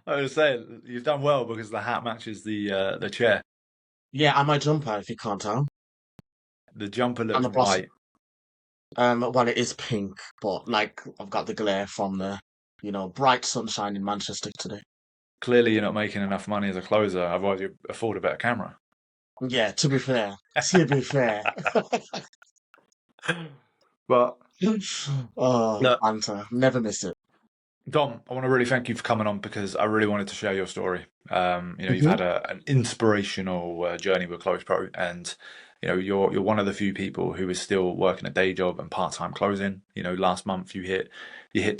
I was saying you've done well because the hat matches the chair. Yeah, and my jumper, if you can't tell. The jumper I'm looks a boss. white. Well, it is pink, but like I've got the glare from the, bright sunshine in Manchester today. Clearly, you're not making enough money as a closer, otherwise you afford a better camera. Yeah, to be fair. To be fair. But Oh, look, banter. Never miss it. Dom, I want to really thank you for coming on because I really wanted to share your story. You've Hmm. had an inspirational journey with Close Pro, and you're one of the few people who is still working a day job and part-time closing. Last month you hit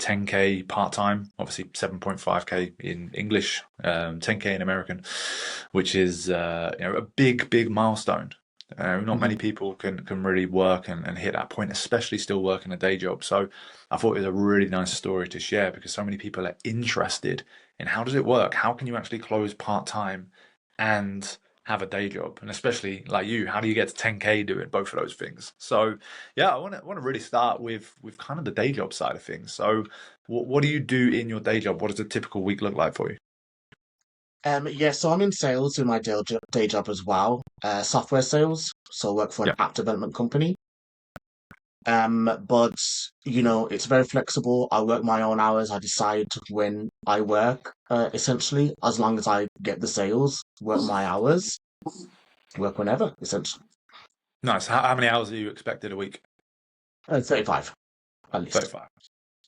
10K part-time, obviously 7.5K in English, 10K in American, which is a big milestone. Not many Hmm. people can really work and hit that point, especially still working a day job. So I thought it was a really nice story to share because so many people are interested in how does it work? How can you actually close part time and have a day job? And especially like you, how do you get to 10K doing both of those things? So yeah, I want to really start with kind of the day job side of things. So what do you do in your day job? What does a typical week look like for you? Yeah, so I'm in sales in my day job as well, software sales. So I work for an Yeah. app development company. But it's very flexible. I work my own hours. I decide when I work, essentially, as long as I get the sales, work my hours, work whenever, essentially. Nice. How many hours are you expected a week? 35, at least. 35.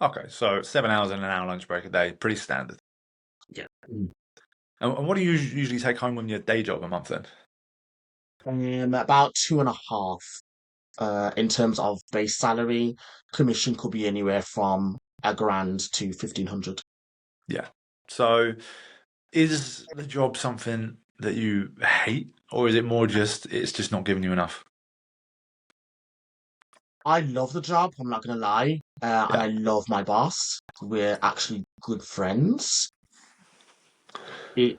Okay, so 7 hours and an hour lunch break a day, pretty standard. Yeah. And what do you usually take home on your day job a month then? About two and a half, in terms of base salary. Commission could be anywhere from a grand to 1,500. Yeah. So is the job something that you hate, or is it more just it's just not giving you enough? I love the job, I'm not gonna lie, and Yeah. I love my boss. We're actually good friends. It's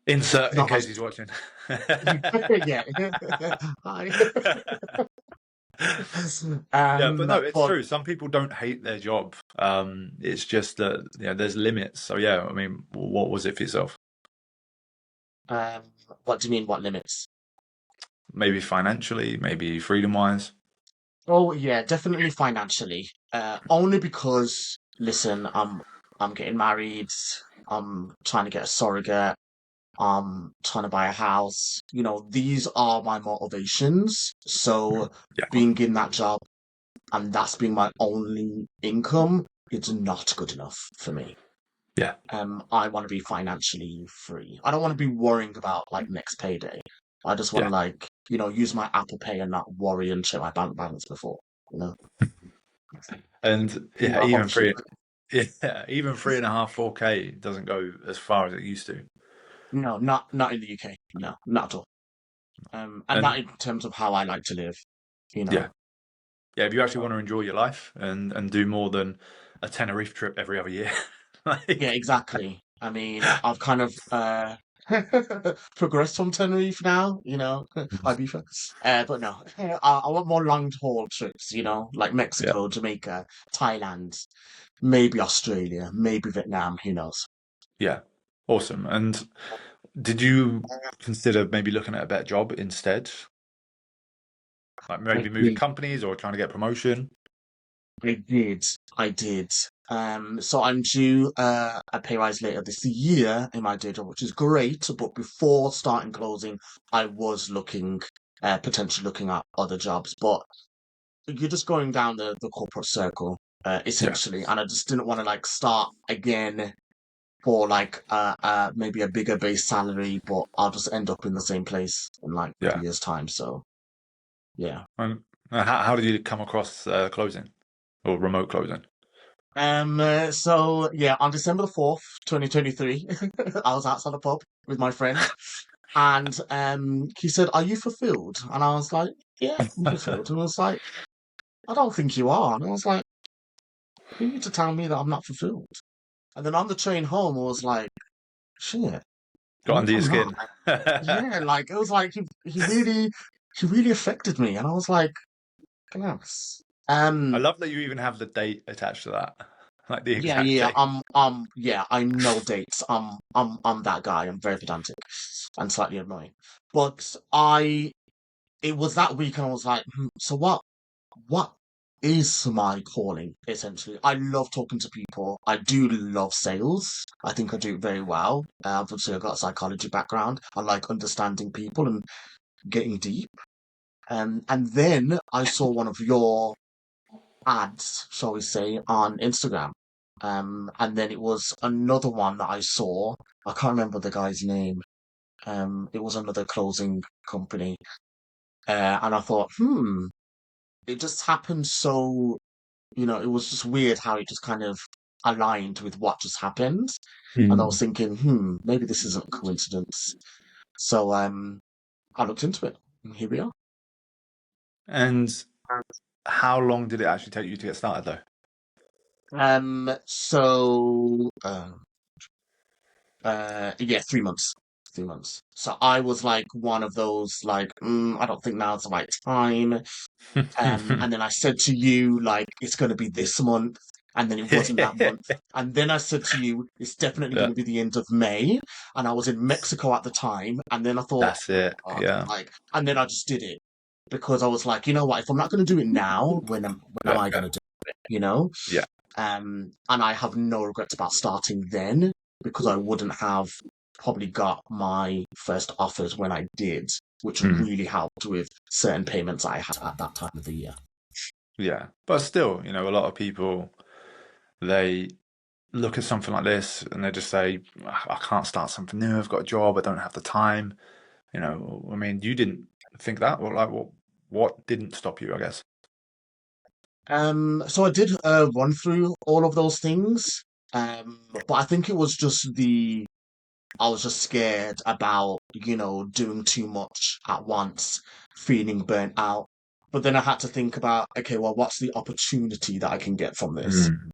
Insert in not case as he's watching. yeah. Hi. Yeah, but no, it's But true. Some people don't hate their job. It's just that there's limits. So yeah, I mean, what was it for yourself? um, what do you mean? What limits? Maybe financially, maybe freedom wise. Oh yeah, definitely financially. Only because listen, I'm getting married. I'm trying to get a surrogate. I'm trying to buy a house. These are my motivations. So Yeah, being in that job and that's being my only income, it's not good enough for me. yeah, I want to be financially free. I don't want to be worrying about like next payday. I just want to yeah. like, use my Apple Pay and not worry and check my bank balance before, you know. And yeah, What about you? even 3.5, 4K doesn't go as far as it used to. No, not in the UK. No, not at all. And not And in terms of how I like to live, you yeah, know. yeah. If you actually want to enjoy your life and do more than a Tenerife trip every other year, Yeah, like exactly. I mean, I've kind of progressed from Tenerife now, Ibiza. But no, I want more long haul trips, like yeah, Mexico, Jamaica, Thailand, maybe Australia, maybe Vietnam, who knows? yeah, awesome. And did you consider maybe looking at a better job instead, like I maybe moving did, companies or trying to get promotion? I did, I did. So I'm due a pay rise later this year in my day job, which is great. But before starting closing, I was potentially looking at other jobs, but you're just going down the corporate circle, Yeah, essentially. And I just didn't want to like start again for like maybe a bigger base salary, but I'll just end up in the same place in like a yeah. year's time. So yeah. And how did you come across closing or remote closing? So yeah, on December the 4th, 2023, I was outside the pub with my friend, and he said, "Are you fulfilled?" And I was like, "Yeah, I'm fulfilled." And I was like, "I don't think you are." And I was like, "You need to tell me that I'm not fulfilled." And then on the train home, I was like, shit, Got what under if your I'm not? skin. Yeah, like it was like he really affected me, and I was like, goodness. I Um, love that you even have the date attached to that. like the Yeah, exact yeah, date. yeah, I know dates. I'm that guy. I'm very pedantic and slightly annoying. But it was that week, and I was like, so what is my calling, essentially? I love talking to people. I do love sales. I think I do it very well. Obviously, I've got a psychology background. I like understanding people and getting deep. And then I saw one of your ads, shall we say, on Instagram. And then it was another one that I saw. I can't remember the guy's name. It was another closing company. And I thought, it just happened so, it was just weird how it just kind of aligned with what just happened. And I was Hmm. thinking, maybe this isn't a coincidence. So I looked into it, and here we are. And how long did it actually take you to get started, though? So yeah, 3 months. 3 months. So I was like one of those like, I don't think now's the right time. And then I said to you, like, it's going to be this month. And then it wasn't that month. And then I said to you, it's definitely going Yeah, to be the end of May. And I was in Mexico at the time. And then I thought, that's it. God, Yeah, and then I just did it because I was like, you know what? If I'm not going to do it now, when am yeah, I going to do it? You know? yeah, And I have no regrets about starting then because I wouldn't have probably got my first offers when I did, which mm, really helped with certain payments I had at that time of the year. yeah. But still, a lot of people they look at something like this and they just say, I can't start something new. I've got a job. I don't have the time. I mean, you didn't think that, or like, what didn't stop you? I guess. So I did run through all of those things, but I think it was just I was just scared about, doing too much at once, feeling burnt out. But then I had to think about, okay, well, what's the opportunity that I can get from this? Mm,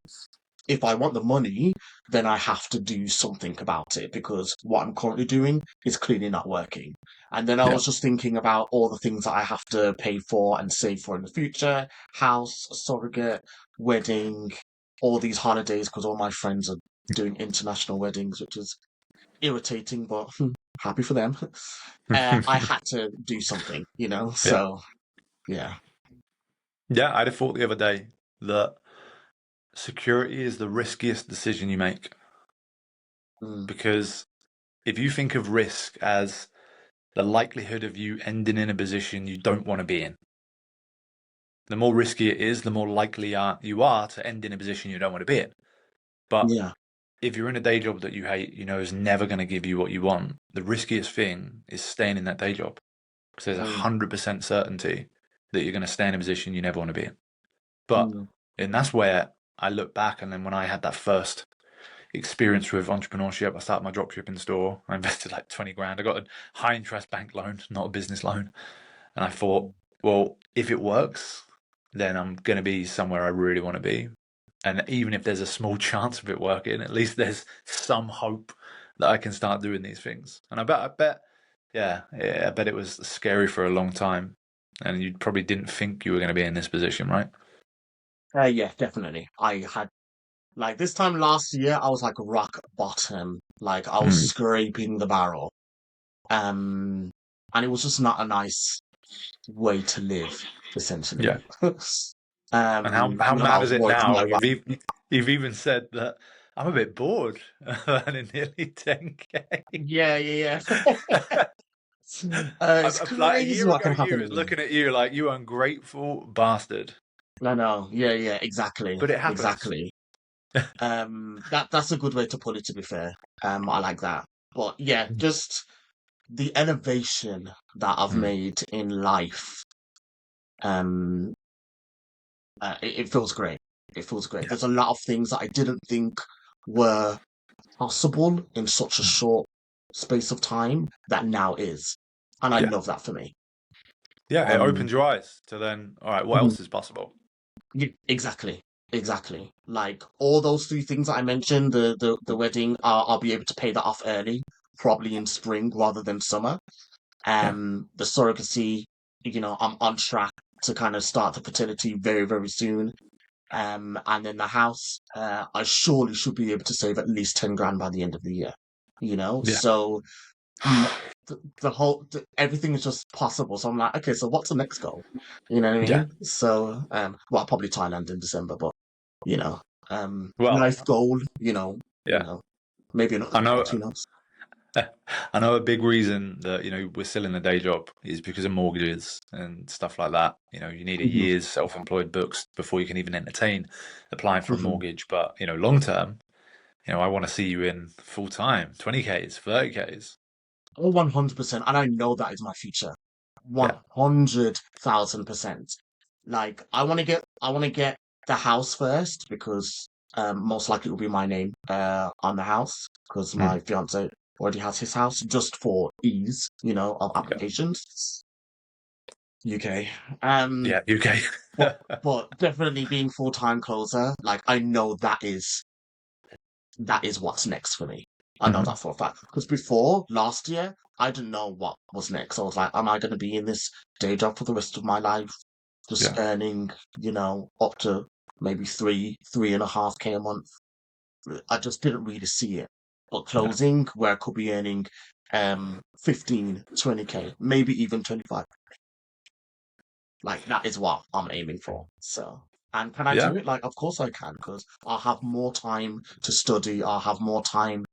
If I want the money, then I have to do something about it because what I'm currently doing is clearly not working. And then I yeah. was just thinking about all the things that I have to pay for and save for in the future: house, surrogate, wedding, all these holidays, because all my friends are doing international weddings, which is irritating, but happy for them. I had to do something, Yeah. so yeah. Yeah, I had a thought the other day that security is the riskiest decision you make Mm, because if you think of risk as the likelihood of you ending in a position you don't want to be in, the more risky it is, the more likely you are to end in a position you don't want to be in. But yeah. if you're in a day job that you hate, is never going to give you what you want, the riskiest thing is staying in that day job because there's Mm, 100% certainty that you're going to stay in a position you never want to be in. But, mm, and that's where I look back, and then when I had that first experience with entrepreneurship, I started my dropshipping store. I invested like 20 grand. I got a high interest bank loan, not a business loan. And I thought, well, if it works, then I'm going to be somewhere I really want to be. And even if there's a small chance of it working, at least there's some hope that I can start doing these things. And yeah, I bet it was scary for a long time. And you probably didn't think you were going to be in this position, right? yeah, definitely. I had like this time last year, I was like rock bottom. Like I was Mm. scraping the barrel. Um, and it was just not a nice way to live, essentially. Yeah. And how And I mad was is it worried for now? my wife. You've even said that I'm a bit bored earning nearly 10K. Yeah, yeah, yeah. It's Like a crazy year what ago, can you happen was in life. looking at you like you ungrateful bastard. I know. Yeah, yeah, exactly, But it happens. exactly. That's a good way to put it, to be fair. I like that. But yeah, just the elevation that I've Mm. made in life. Um, it feels great. It feels great. Yeah. There's a lot of things that I didn't think were possible in such a Mm. short space of time that now is, and I Yeah. love that for me. Yeah. It Um, opens your eyes to then, all right, what mhm. else is possible? Yeah, exactly, exactly. Like all those three things that I mentioned, the wedding, I'll be able to pay that off early, probably in spring rather than summer. Yeah. The surrogacy, I'm on track to kind of start the fertility very, very soon. And then the house, I surely should be able to save at least 10 grand by the end of the year, you know? Yeah. So mm, everything is just possible. So I'm like, okay, so what's the next goal? You know what I Yeah. mean? So, well, probably Thailand in December, but you know, Well, life goal, yeah. maybe another I know. child, who knows? I know a big reason that, we're still in a day job is because of mortgages and stuff like that. You need a Hmm. year's self-employed books before you can even entertain applying for a Hmm. mortgage. But, long term, I want to see you in full time, 20Ks, 30Ks. Oh, 100%. And I know that is my future. Yeah. 100,000%. Like, I want to get the house first because, most likely it will be my name, on the house because Mm. my fiance already has his house just for ease, of Yeah. applications. UK. Um, Yeah. UK. but definitely being full-time closer, like, I know that is what's next for me. I know Mhm. that for a fact. Because before last year, I didn't know what was next. I was like, am I going to be in this day job for the rest of my life? Just Yeah. earning, up to maybe 3.5K a month. I just didn't really see it. But Yeah. closing, where I could be earning 15, 20K, maybe even 25. Like that is what I'm aiming for. So, and can I Yeah. do it? Like, of course I can, because I'll have more time to study. I'll have more time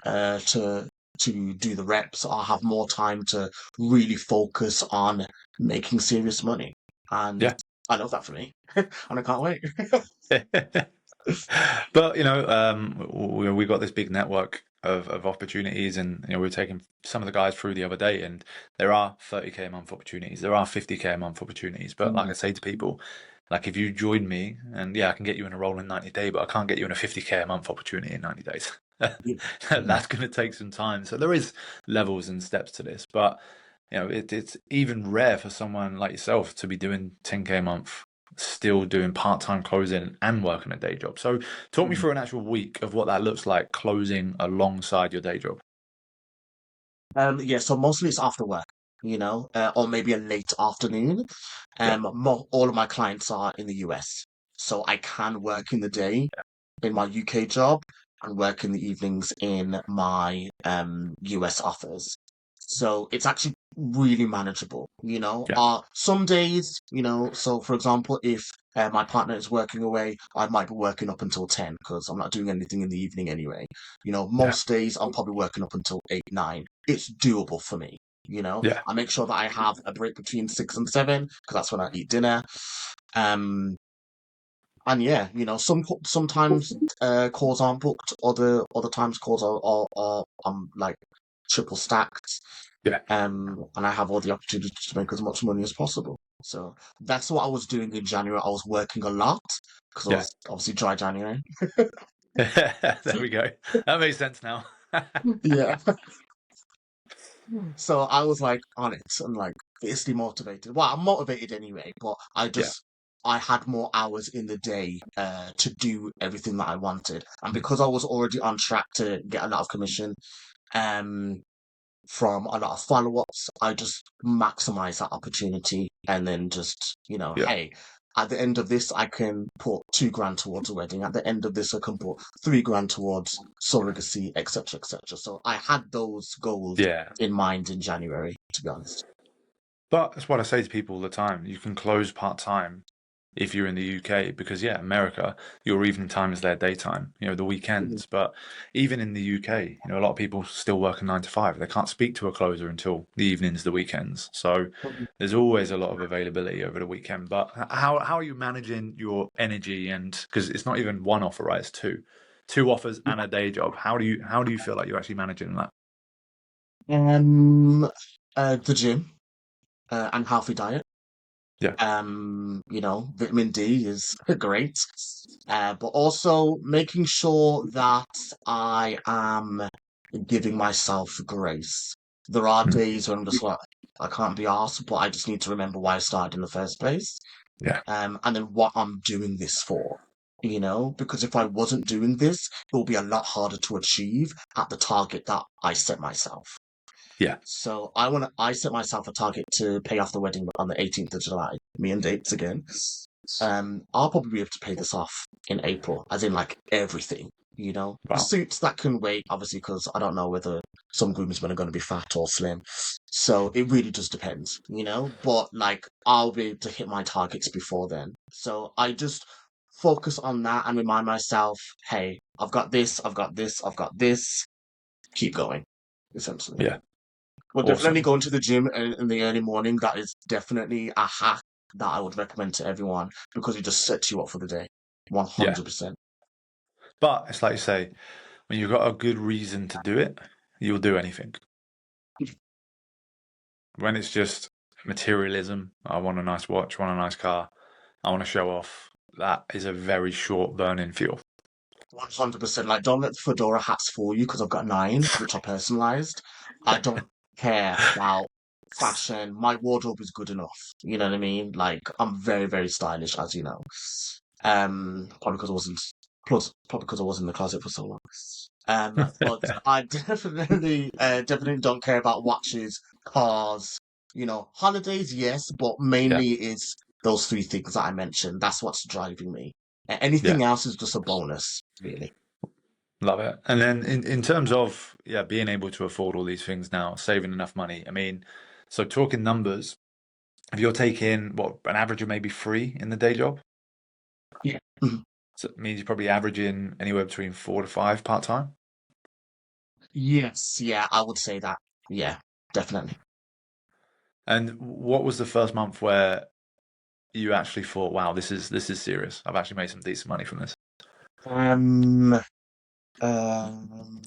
to do the reps. I'll have more time to really focus on making serious money, and Yeah. I love that for me, and I can't wait. But we got this big network of opportunities, and we're taking some of the guys through the other day, and there are 30K a month opportunities, there are 50K a month opportunities. But like Mm, I say to people, like if you join me, and yeah, I can get you in a role in 90 days, but I can't get you in a 50K a month opportunity in 90 days. yeah, yeah. That's going to take some time. So there is levels and steps to this, but it's even rare for someone like yourself to be doing 10K a month, still doing part-time closing and working a day job. So talk me Mm. through an actual week of what that looks like closing alongside your day job. Yeah, so mostly it's after work, or maybe a late afternoon. Yeah. All of my clients are in the US, so I can work in the day in my UK job and work in the evenings in my US office. So it's actually really manageable, Yeah. Some days, so for example, if my partner is working away, I might be working up until 10 because I'm not doing anything in the evening anyway. Yeah. Most days I'm probably working up until 8, 9. It's doable for me. Yeah. I make sure that I have a break between 6 and 7 because that's when I eat dinner. Um, and yeah, sometimes calls aren't booked, other times calls are like triple stacked. Yeah. And I have all the opportunity to make as much money as possible. So that's what I was doing in January. I was working a lot because it Yeah. was obviously dry January. There we go. That makes sense now. Yeah. So I was like on it and like fiercely motivated. Well, I'm motivated anyway, but Yeah. I had more hours in the day to do everything that I wanted. And because I was already on track to get a lot of commission, um from a lot of follow-ups, I just maximize that opportunity and then just, Yeah. hey, at the end of this, I can put 2 grand towards a wedding. At the end of this, I can put 3 grand towards surrogacy, etc., etc. So I had those goals Yeah. in mind in January, to be honest. But that's what I say to people all the time. You can close part-time if you're in the UK because yeah, America, your evening time is their daytime, the Mhm. weekends. But even in the UK, a lot of people still work a 9 to 5. They can't speak to a closer until the evenings, the weekends. So there's always a lot of availability over the weekend. But how are you managing your energy? And because it's not even one offer, right? It's two offers and a day job. How do you feel like you're actually managing that? Um, the gym and healthy diet. Yeah. Vitamin D is great. But also making sure that I am giving myself grace. There are Mm. days when I'm just like, I can't be asked, but I just need to remember why I started in the first place. Yeah. And then what I'm doing this for. Because if I wasn't doing this, it will be a lot harder to achieve at the target that I set myself. Yeah. So I set myself a target to pay off the wedding on the 18th of July. Me and dates again. I'll probably be able to pay this off in April, as in like everything, you know. The Wow. suits that can wait, obviously, because I don't know whether some groomsmen are going to be fat or slim. So it really just depends, you know. But like, I'll be able to hit my targets before then. So I just focus on that and remind myself, hey, I've got this, I've got this, I've got this. Keep going, essentially. Yeah. Well, definitely Awesome. going to the gym in the early morning. That is definitely a hack that I would recommend to everyone because it just sets you up for the day. Yeah. 100%. But it's like you say, when you've got a good reason to do it, you'll do anything. When it's just materialism, I want a nice watch, I want a nice car, I want to show off, that is a very short burning fuel. 100%. Like, don't let the fedora hats fool you because I've got nine, which are personalized. I don't care about fashion. My wardrobe is good enough. You know what I mean? Like, I'm very, very stylish, as you know. Probably because I wasn't, plus, probably because I was in the closet for so long. But I definitely don't care about watches, cars, you know, holidays, yes, but Yeah, mainly it's those three things that I mentioned. That's what's driving me. yeah, Anything else is just a bonus, really. love it. And then in terms of yeah, being able to afford all these things now, saving enough money. I mean, so talking numbers, if you're taking what an average of maybe three in the day job, Yeah. Mhm. so it means you're probably averaging anywhere between 4 to 5 part time. Yes, yeah, I would say that. Yeah, definitely. And what was the first month where you actually thought, wow, this is serious. I've actually made some decent money from this. Um, um,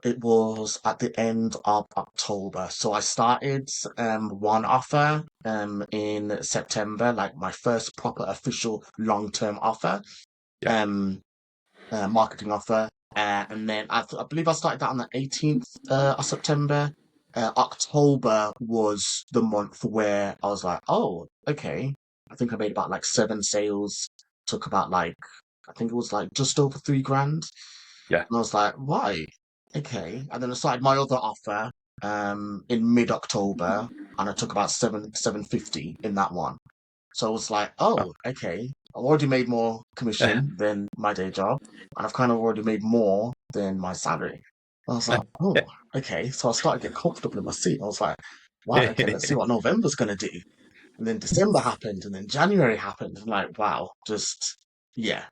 it was at the end of October. So I started one offer in September, like my first proper official long-term offer, Yeah, um marketing offer. And then I believe I started that on the 18th of September. October was the month where I was like, oh, okay. I think I made about like 7 sales, took about like, I think it was like just over 3 grand. yeah, And I was like, why? Okay. And then I started my other offer in mid-October and I took about 750 in that one. So I was like, oh, oh, okay. I've already made more commission than my day job, and I've kind of already made more than my salary. I was like, oh, okay. So I started to get comfortable in my seat. I was like, wow, okay, let's see what November's gonna do. And then December happened, and then January happened. I'm like, wow, just yeah.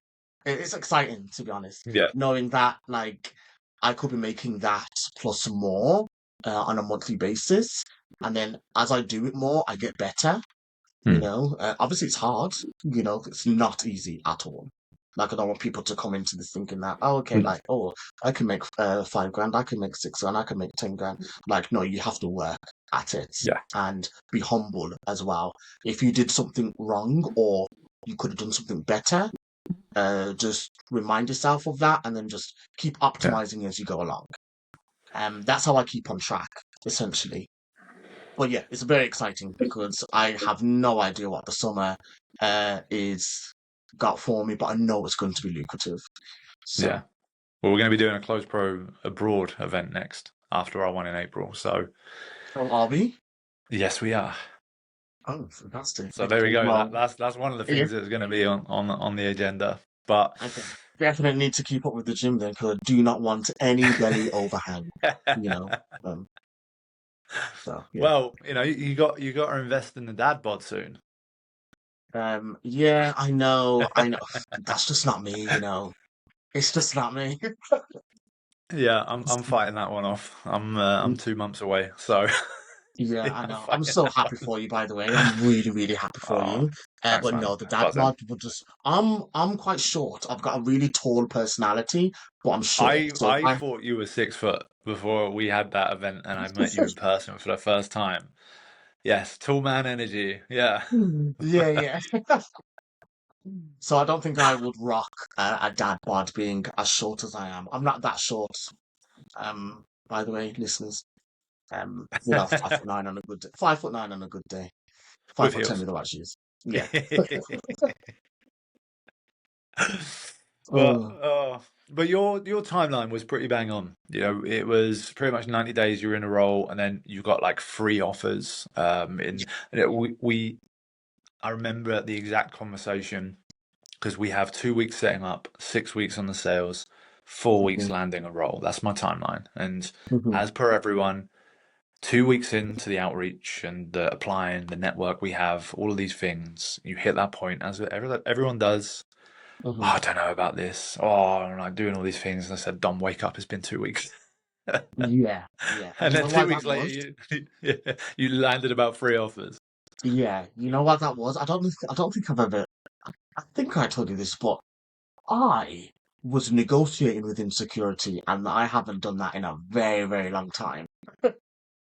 It's exciting to be honest, yeah, knowing that like I could be making that plus more on a monthly basis. And then as I do it more, I get better. You Hmm. know, obviously it's hard. You know, it's not easy at all. Like I don't want people to come into this thinking that, oh, okay, like, oh, I can make 5 grand, I can make 6 grand, I can make 10 grand. Like, no, you have to work at it yeah, and be humble as well. If you did something wrong or you could have done something better, just remind yourself of that and then just keep yeah, optimizing as you go along. That's how I keep on track, essentially. But yeah, it's very exciting because I have no idea what the summer is got for me, but I know it's going to be lucrative. yeah. So, Well, we're going to be doing a Close Pro abroad event next after our one in April. So oh, are we? yes, we are. Oh, fantastic. So there we Okay, go. well, That's one of the yeah, things that's going to be on the agenda. But I definitely need to keep up with the gym then because I do not want any belly overhang, you know. Um, so yeah. well, you got to invest in the dad bod soon. Yeah, I know. That's just not me, you know. It's just not me. Yeah, I'm fighting that one off. I'm 2 months away, so Yeah, yeah, I I'm know. I'm fighting so that happy one. for you, by the way. I'm really, really happy for Oh, you. thanks, But man. no, the dad Buzzing. bod will just. I'm quite short. I've got a really tall personality, but I'm short. I So if I thought you were 6 foot before we had that event, and I met you in person for the first time. Yes, tall man energy. Yeah. yeah, yeah. So I don't think I would rock a dad bod being as short as I am. I'm not that short. By the way, listeners. You know, 5'9" on a good day. 5'9" on a good day. Five With foot ten heels. with the right shoes. Yeah. But Oh, but your timeline was pretty bang on. It was pretty much 90 days you were in a role, and then you got like 3 offers. In we I remember the exact conversation because we have 2 weeks setting up, 6 weeks on the sales, 4 weeks Mhm, landing a role. That's my timeline. And mhm, as per everyone, 2 weeks into the outreach and the applying, the network we have, all of these things, you hit that point as everyone does. Oh, mhm. I don't know about this. Oh, I'm like doing all these things. And I said, Dom, wake up. It's been 2 weeks. Yeah, yeah. And You then know two why that weeks later, was? you landed about three offers. Yeah, you know what that was? I don't think I've ever. I think I told you this, but I was negotiating with insecurity, and I haven't done that in a very, very long time.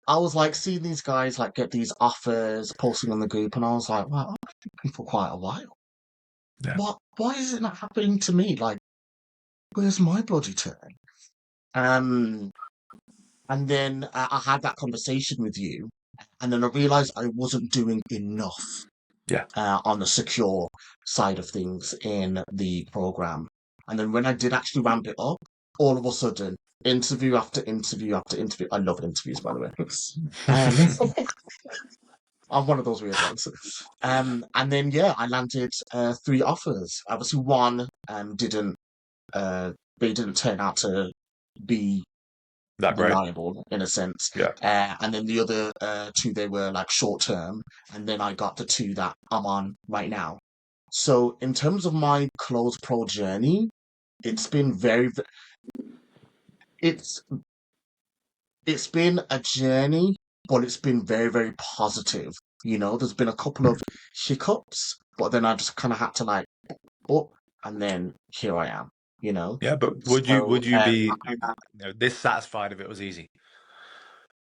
I was like seeing these guys like get these offers, posting on the group, and I was like, wow, I've been thinking for quite a while. Yeah. What? Why is it not happening to me? Like, where's my bloody turn? Um, and then I had that conversation with you, and then I realized I wasn't doing enough Yeah. on the secure side of things in the program. And then when I did actually ramp it up, all of a sudden, interview after interview after interview. I love interviews, by the way. Um, I'm one of those weird ones. And then yeah, I landed three offers. Obviously, one didn't they didn't turn out to be That great. reliable in a sense. Yeah. And then the other two they were like short term, and then I got the two that I'm on right now. So in terms of my close pro journey, it's been it's it's been a journey, but it's been very, very positive. You know, there's been a couple of hiccups, but then I just kind of had to like up, and then here I am. You know, Yeah, but so would you be dissatisfied if it was easy?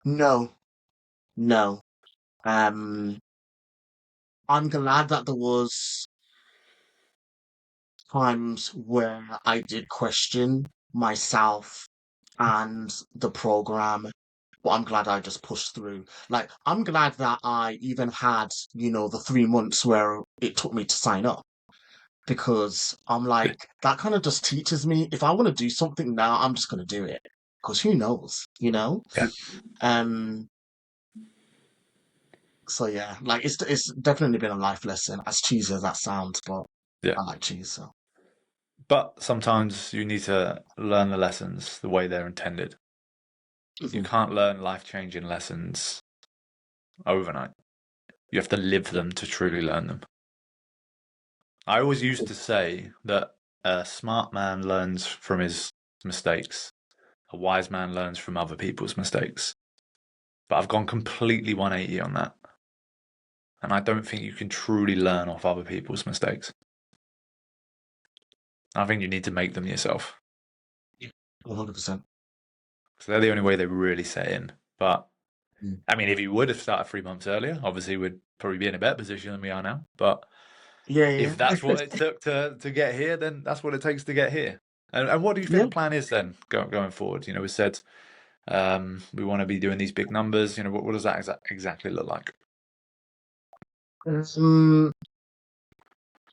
no, no. Um, I'm glad that there was times where I did question myself and the program, but I'm glad I just pushed through. Like, I'm glad that I even had, the 3 months where it took me to sign up because I'm like, that kind of just teaches me if I want to do something now, I'm just going to do it because who knows, you know? Yeah. Um, so yeah, like it's definitely been a life lesson, as cheesy as that sounds, but Yeah. I like cheese, so. But sometimes you need to learn the lessons the way they're intended. You Mhm. can't learn life-changing lessons overnight. You have to live Yeah. them to truly learn them. I always used to say that a smart man learns from his mistakes. A wise man learns from other people's mistakes. But I've gone completely 180 on that. And I don't think you can truly learn off other people's mistakes. I think you need to make them yourself. Yeah. 100%. So they're the only way they really set in. But Mm. I mean, if you would have started 3 months earlier, obviously we'd probably be in a better position than we are now. But Yeah, if yeah. that's what it took to get here, then that's what it takes to get here. And what do you think Yeah. the plan is then going forward? We said we want to be doing these big numbers. What does that exactly look like? Um,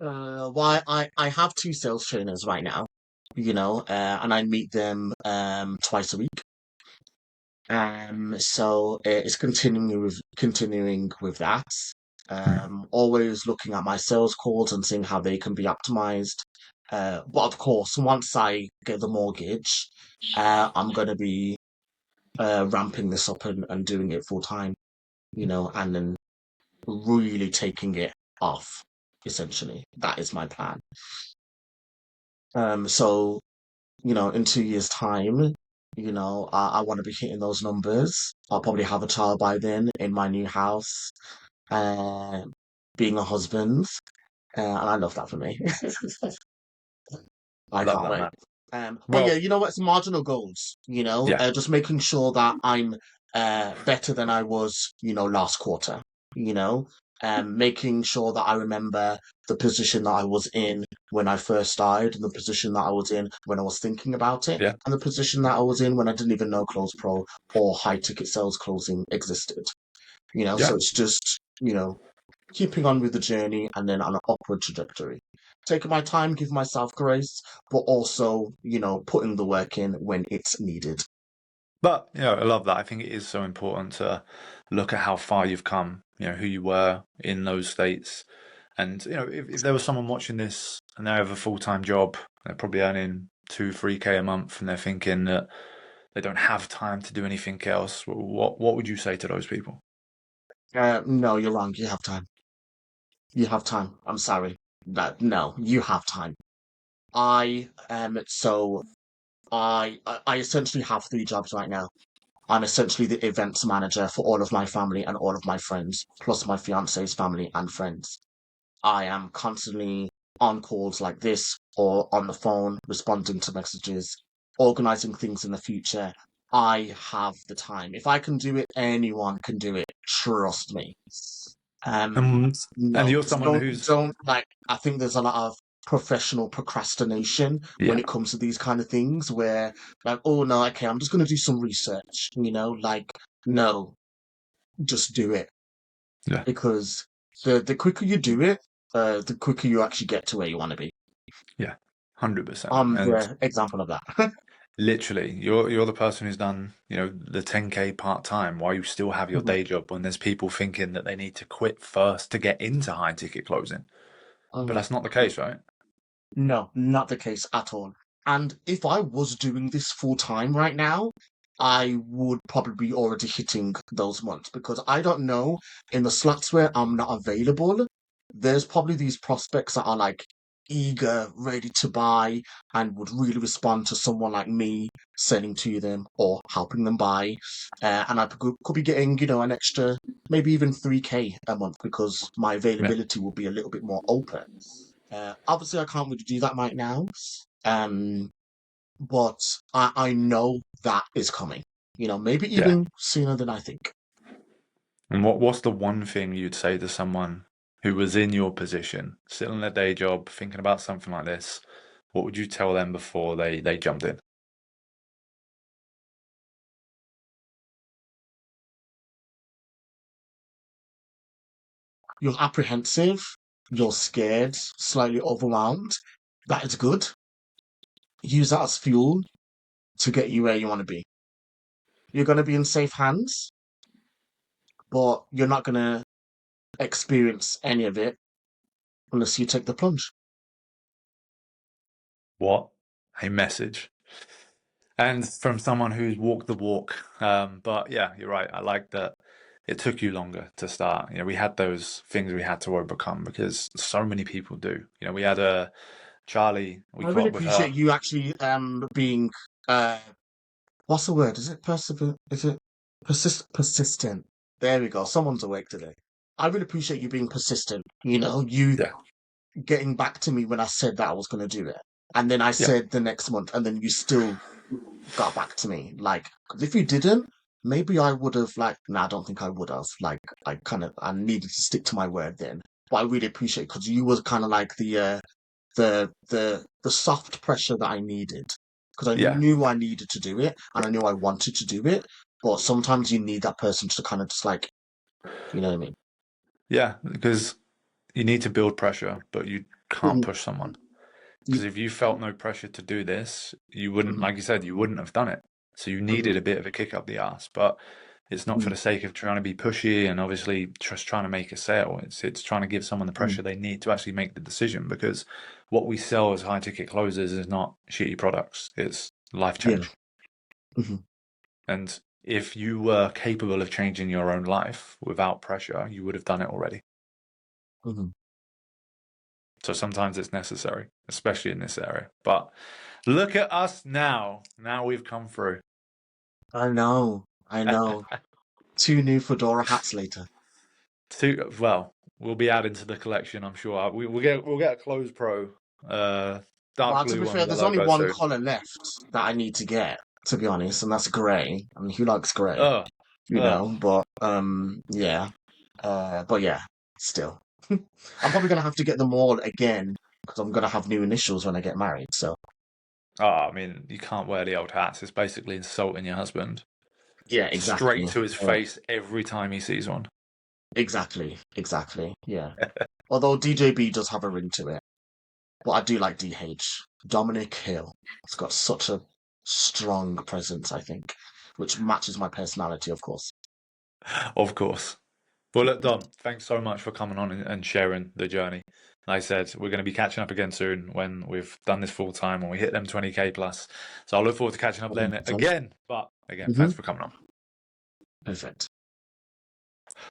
why I have two sales trainers right now, and I meet them twice a week. So it's continuing with that. Always looking at my sales calls and seeing how they can be optimized. But of course, once I get the mortgage, I'm going to be ramping this up and doing it full time, and then really taking it off. Essentially, that is my plan. So in 2 years' time, I want to be hitting those numbers. I'll probably have a child by then in my new house, uh, being a husband, and I love that for me. I Love can't that, wait. man. But yeah, Well, you know what? It's marginal goals. yeah, Just making sure that I'm better than I was, last quarter. You know, making sure that I remember the position that I was in when I first started, and the position that I was in when I was thinking about it, yeah, and the position that I was in when I didn't even know Close Pro or high ticket sales closing existed. So yeah. it's just keeping on with the journey and then on an upward trajectory. Taking my time, giving myself grace, but also, putting the work in when it's needed. But I love that. I think it is so important to look at how far you've come. Who you were in those states, And if there was someone watching this and they have a full-time job, they're probably earning 2, 3K a month, and they're thinking that they don't have time to do anything else, what would you say to those people? No, you're wrong. You have time. You have time. I'm sorry. That no, you have time. I so I essentially have three jobs right now. I'm essentially the events manager for all of my family and all of my friends, plus my fiance's family and friends. I am constantly on calls like this or on the phone, responding to messages, organizing things in the future. I have the time. If I can do it, anyone can do it. Trust me. Um, Um, and no, you're someone don't who's, don't like. I think there's a lot of professional procrastination when yeah, it comes to these kind of things, where like, oh no, okay, I'm just gonna do some research. Like no, just do it yeah, because the quicker you do it, the quicker you actually get to where you want to be. yeah, 100%. I'm And the example of that. literally, you're the person who's done, the 10K part-time while you still have your Mhm, day job when there's people thinking that they need to quit first to get into high ticket closing. But mhm. that's not the case, right? No, not the case at all. And if I was doing this full time right now, I would probably be already hitting those months because I don't know in the slots where I'm not available, there's probably these prospects that are like eager, ready to buy, and would really respond to someone like me selling to them or helping them buy. And I could be getting, an extra, maybe even 3K a month because my Yeah. availability will be a little bit more open. Obviously, I can't really do that right now, um, but I know that is coming. Maybe Yeah. even sooner than I think. And what's the one thing you'd say to someone who was in your position, still in their day job, thinking about something like this? What would you tell them before they jumped in? You're apprehensive, you're scared, slightly overwhelmed. That is good. Use that as fuel to get you where you want to be. You're going to be in safe hands, but you're not going to experience any of it unless you take the plunge. What a message. And from someone who's walked the walk. But yeah, you're right. I like that it took you longer to start. We had those things we had to overcome because so many people do. We had a Charlie, we I caught really up with her. appreciate you actually being uh what's the word? Is it persever? Is it persistent? There we go. Someone's awake today. I really appreciate you being persistent. You Yeah. getting back to me when I said that I was going to do it, and then I Yeah. said the next month, and then you still got back to me. Like, 'cause if you didn't, maybe I would have. Like, nah, I don't think I would have. Like, I needed to stick to my word then. But I really appreciate because you was kind of like the soft pressure that I needed because I Yeah. knew I needed to do it and I knew I wanted to do it. But sometimes you need that person to kind of just like, you know what I mean? Yeah. Because you need to build pressure, but you can't Mhm. push someone. You- Because if you felt no pressure to do this, you wouldn't, mhm, like you said, you wouldn't have done it. So you mhm, needed a bit of a kick up the arse. But it's not for mhm, the sake of trying to be pushy and obviously just trying to make a sale. It's trying to give someone the mhm. pressure they need to actually make the decision. Because what we sell as high ticket closers is not shitty products. It's life Yeah. change. Mhm, And if you were capable of changing your own life without pressure, you would have done it already. mhm. So sometimes it's necessary, especially in this area. But look at us now. Now we've come through. I know. I know. Two new fedora hats later. Well, we'll be adding to the collection, I'm sure. We'll get a Close Pro dark Well, to blue be one fair, with the there's only logo one soon. color left that I need to get, to be honest, and that's grey. I mean, who likes grey? Oh, oh. But yeah. But yeah, still. I'm probably gonna have to get them all again because I'm gonna have new initials when I get married. So Oh, I mean, you can't wear the old hats. It's basically insulting your husband. yeah, Straight exactly. to his face every time he sees one. Exactly. Yeah. Although DJB does have a ring to it, but I do like DH. Dominic Hill. It's got such a strong presence, I think, which matches my personality, of course. Of course. Well, look, Dom, thanks so much for coming on and sharing the journey. Like I said, we're going to be catching up again soon when we've done this full time, when we hit them 20K plus. So I look forward to catching up then again. But again, thanks for coming on. Perfect.